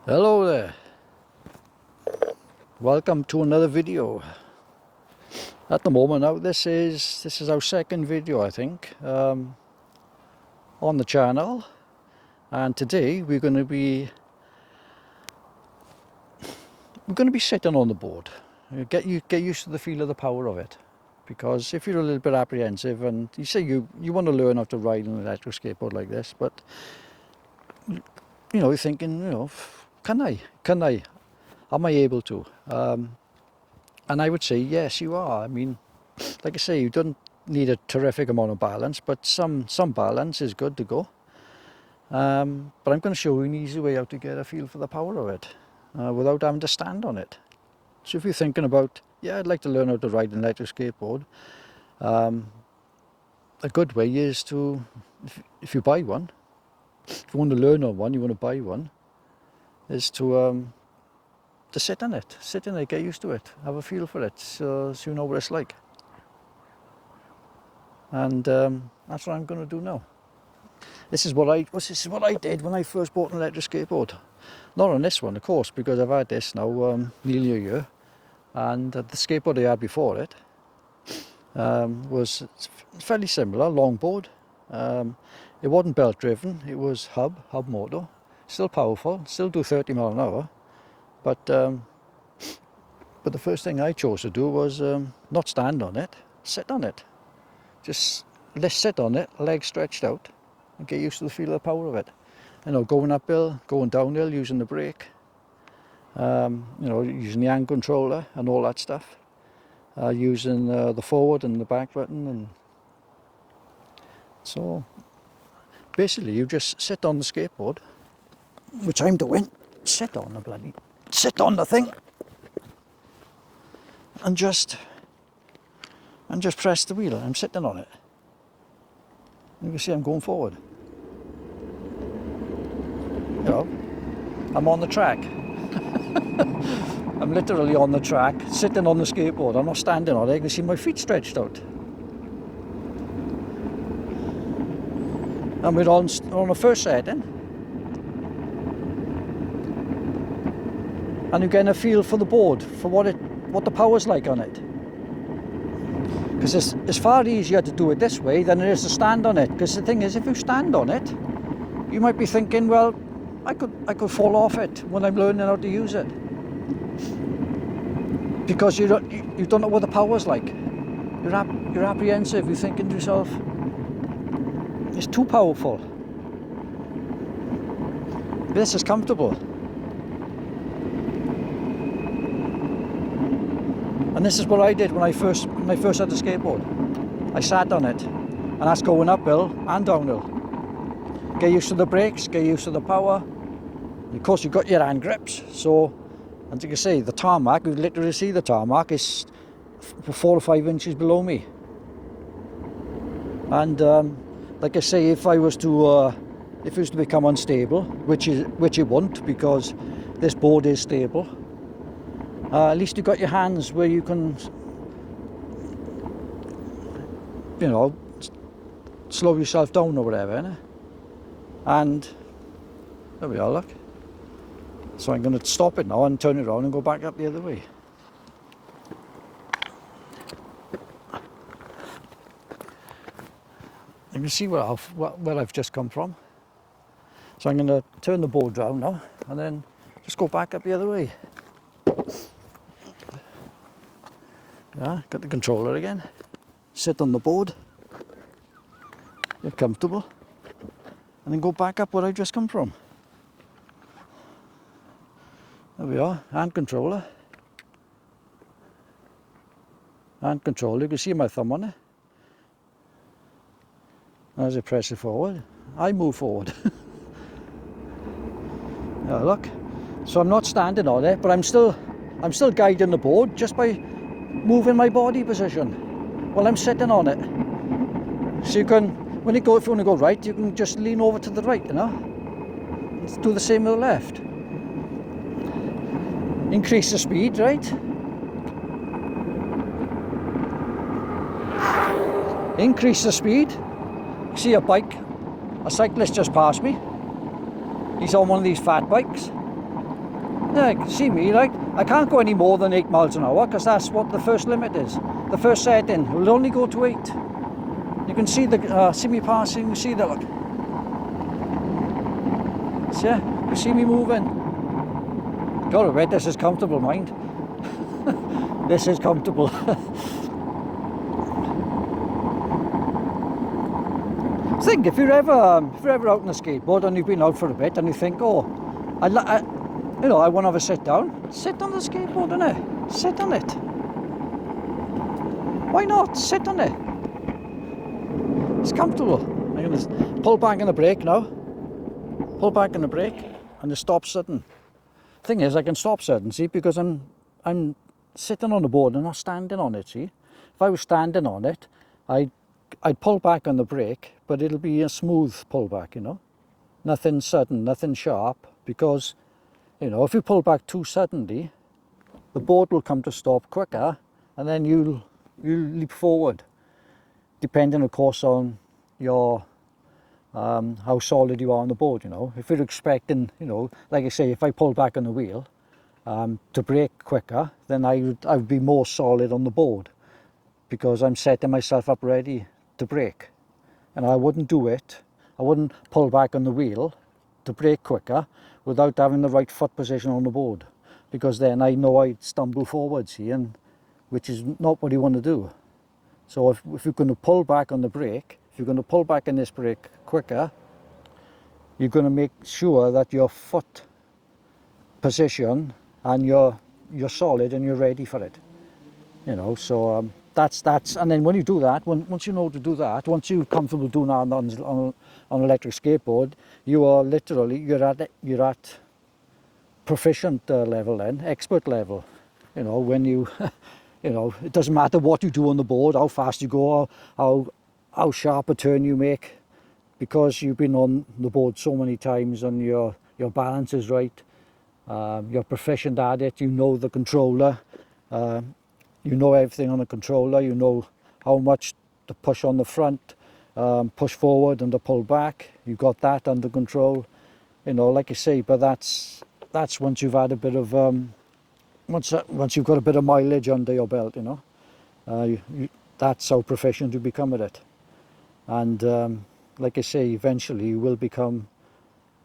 Hello there, welcome to another video. At the moment now, this is our second video, I think, on the channel, and today we're going to be sitting on the board. Get used to the feel of the power of it, because if you're a little bit apprehensive and you say you want to learn how to ride an electric skateboard like this, but you're thinking, can I? Am I able to? And I would say yes, you are. I mean, like I say, you don't need a terrific amount of balance, but some balance is good to go. But I'm going to show you an easy way how to get a feel for the power of it without having to stand on it. So if you're thinking about, I'd like to learn how to ride an electric skateboard, a good way is to, if you buy one, if you want to learn on one, you want to buy one, is to sit in it, get used to it, have a feel for it, so you know what it's like. And that's what I'm going to do now. This is what I did when I first bought an electric skateboard. Not on this one, of course, because I've had this now nearly a year, and the skateboard I had before it was fairly similar, longboard. It wasn't belt driven, it was hub motor, still powerful, still do 30 mile an hour. But the first thing I chose to do was not stand on it, sit on it. Just let's sit on it, legs stretched out, and get used to the feel of the power of it. Going uphill, going downhill, using the brake, using the hand controller and all that stuff, using the forward and the back button, and so basically you just sit on the skateboard, which I'm doing. Sit on the thing, and just press the wheel. I'm sitting on it. You can see I'm going forward. I'm on the track. I'm literally on the track, sitting on the skateboard. I'm not standing on it. You can see my feet stretched out. And we're on the first setting. And you're getting a feel for the board, for what the power's like on it. Because it's far easier to do it this way than it is to stand on it. Because the thing is, if you stand on it, you might be thinking, well, I could fall off it when I'm learning how to use it. Because you don't know what the power's like. You're apprehensive. You're thinking to yourself, it's too powerful. This is comfortable. And this is what I did when I first had the skateboard. I sat on it, and that's going uphill and downhill. Get used to the brakes, get used to the power. And of course, you've got your hand grips. So, as you can see, the tarmac, you literally see the tarmac is 4 or 5 inches below me. And like I say, if it was to become unstable, which it won't, because this board is stable. At least you've got your hands where you can, slow yourself down or whatever, innit? And there we are, look. So I'm going to stop it now and turn it around and go back up the other way. You can see where I've just come from. So I'm going to turn the board round now and then just go back up the other way. Got the controller again, sit on the board, get comfortable, and then go back up where I just come from. There we are, hand controller, you can see my thumb on it. As I press it forward, I move forward. Look, so I'm not standing on it, but I'm still guiding the board just by moving my body position while I'm sitting on it. So you can, if you want to go right, you can just lean over to the right, Let's do the same with the left. Increase the speed, right? Increase the speed. See a cyclist just passed me. He's on one of these fat bikes. Yeah, see me, like, I can't go any more than 8 miles an hour because that's what the first limit is. The first setting will only go to 8. You can see the see me passing. You see that, look. See, you see me moving. Gotta bet this is comfortable, mind. This is comfortable. Think if you're ever out on a skateboard and you've been out for a bit and you think, oh, I want to have a sit down. Sit on the skateboard, innit? Sit on it. Why not? Sit on it. It's comfortable. I'm going to pull back on the brake now. Pull back on the brake and the stop sudden. Thing is, I can stop sudden, see, because I'm sitting on the board and not standing on it, see. If I was standing on it, I'd pull back on the brake, but it'll be a smooth pullback, you know. Nothing sudden, nothing sharp, because, you know, if you pull back too suddenly, the board will come to stop quicker, and then you'll leap forward, depending, of course, on your how solid you are on the board, you know. If you're expecting, you know, like I say, if I pull back on the wheel to brake quicker, then I would be more solid on the board, because I'm setting myself up ready to brake. And I wouldn't do it, I wouldn't pull back on the wheel to brake quicker without having the right foot position on the board, because then I know I'd stumble forwards here, and which is not what you want to do. So if you're going to pull back on the brake, if you're going to pull back on this brake quicker, you're going to make sure that your foot position and you're solid and you're ready for it, you know. So that's and then when you do that, once you know to do that, once you're comfortable doing that on an electric skateboard, you are literally you're at proficient level, then expert level, you know. When you you know, it doesn't matter what you do on the board, how fast you go, how sharp a turn you make, because you've been on the board so many times and your balance is right. You're proficient at it. You know the controller. You know everything on the controller. You know how much to push on the front, push forward, and to pull back. You got that under control. You know, like I say, but that's once you've had a bit of once you've got a bit of mileage under your belt, you know. That's how proficient you become at it. And like I say, eventually you will become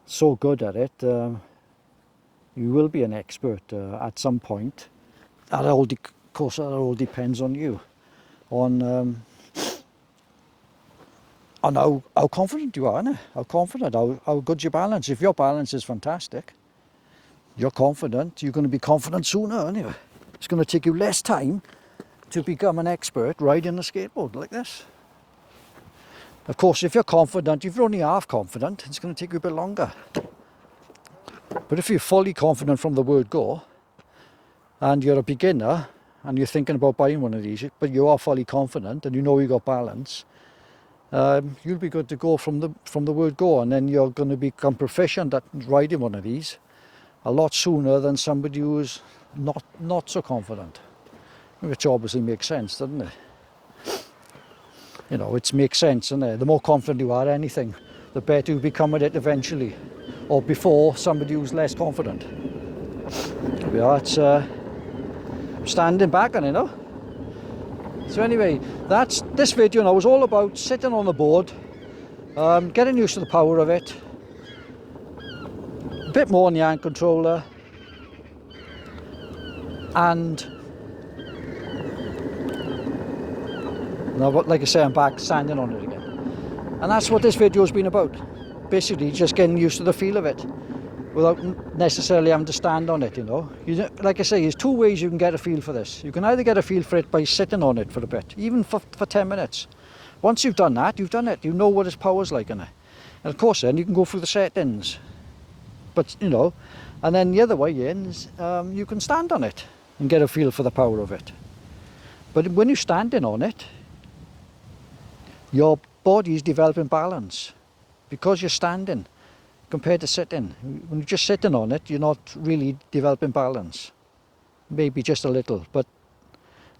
so good at it, you will be an expert at some point. Of course, that all depends on you, on how confident you are, innit? How confident, how good your balance. If your balance is fantastic, you're confident, you're going to be confident sooner, anyway. It's going to take you less time to become an expert riding a skateboard like this. Of course, if you're confident, if you're only half confident, it's going to take you a bit longer. But if you're fully confident from the word go, and you're a beginner, and you're thinking about buying one of these, but you are fully confident, and you know you got balance, you'll be good to go from the word go, and then you're going to become proficient at riding one of these a lot sooner than somebody who's not so confident. Which obviously makes sense, doesn't it? You know, it makes sense, doesn't it? The more confident you are at anything, the better you become at it eventually, or before somebody who's less confident. Yeah, it's standing back on it, you know. So anyway, this video now is all about sitting on the board, getting used to the power of it, a bit more on the hand controller, and now, like I say, I'm back standing on it again. And that's what this video has been about. Basically, just getting used to the feel of it without necessarily having to stand on it, you know. Like I say, there's two ways you can get a feel for this. You can either get a feel for it by sitting on it for a bit, even for 10 minutes. Once you've done that, you've done it. You know what its power's like in it. And of course, then you can go through the settings. But, you know, and then the other way in is you can stand on it and get a feel for the power of it. But when you're standing on it, your body is developing balance because you're standing compared to sitting. When you're just sitting on it, you're not really developing balance. Maybe just a little, but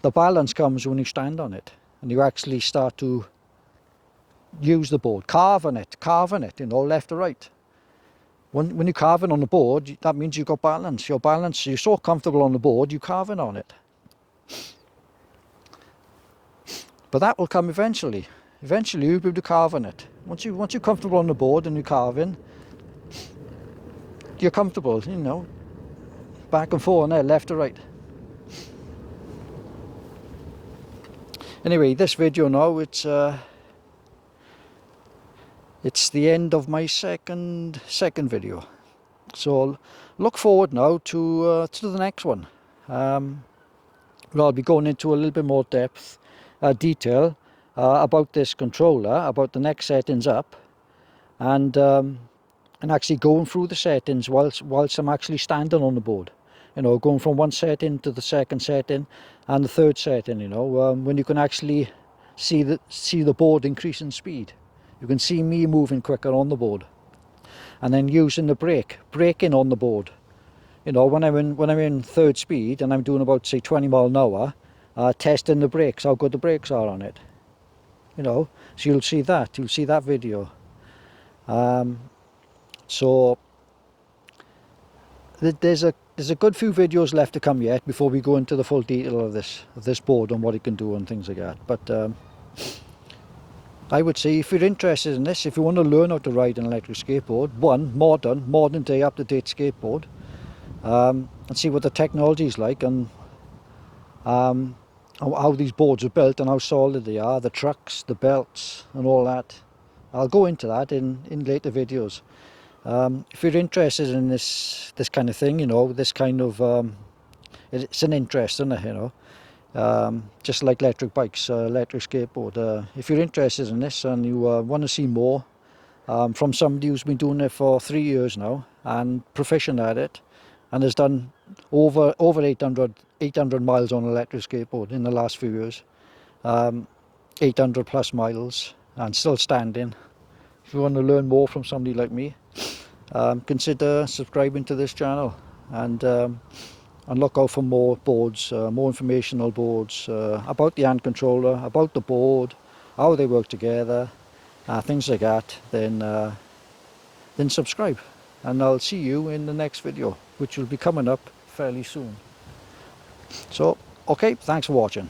the balance comes when you stand on it and you actually start to use the board, carve on it, you know, left to right. When you're carving on the board, that means you've got balance. Your balance, you're so comfortable on the board, you're carving on it. But that will come eventually. Eventually you'll be able to carve on it. Once you're comfortable on the board and you're carving, you're comfortable, you know, back and forth, left to right. Anyway, this video now, it's the end of my second video. So look forward now to the next one. Where I'll be going into a little bit more detail about this controller, about the next settings up, and actually going through the settings whilst I'm actually standing on the board. You know, going from one setting to the second setting and the third setting. You know, when you can actually see the board increase in speed. You can see me moving quicker on the board, and then using the braking on the board. You know, when I'm in third speed and I'm doing about, say, 20 mile an hour, testing the brakes, how good the brakes are on it. You know, so you'll see that video. So there's a good few videos left to come yet before we go into the full detail of this board and what it can do and things like that. But I would say, if you're interested in this, if you want to learn how to ride an electric skateboard, modern day up-to-date skateboard, and see what the technology is like, and how these boards are built and how solid they are, the trucks, the belts and all that, I'll go into that in later videos. If you're interested in this kind of thing, you know, this kind of it's an interest, isn't it, you know, just like electric bikes, electric skateboard. If you're interested in this and you want to see more from somebody who's been doing it for 3 years now and proficient at it, and has done over 800 miles on an electric skateboard in the last few years, 800 plus miles, and still standing. If you want to learn more from somebody like me, consider subscribing to this channel, and look out for more boards, more informational boards about the hand controller, about the board, how they work together, things like that. Then subscribe, and I'll see you in the next video, which will be coming up fairly soon. So, okay, thanks for watching.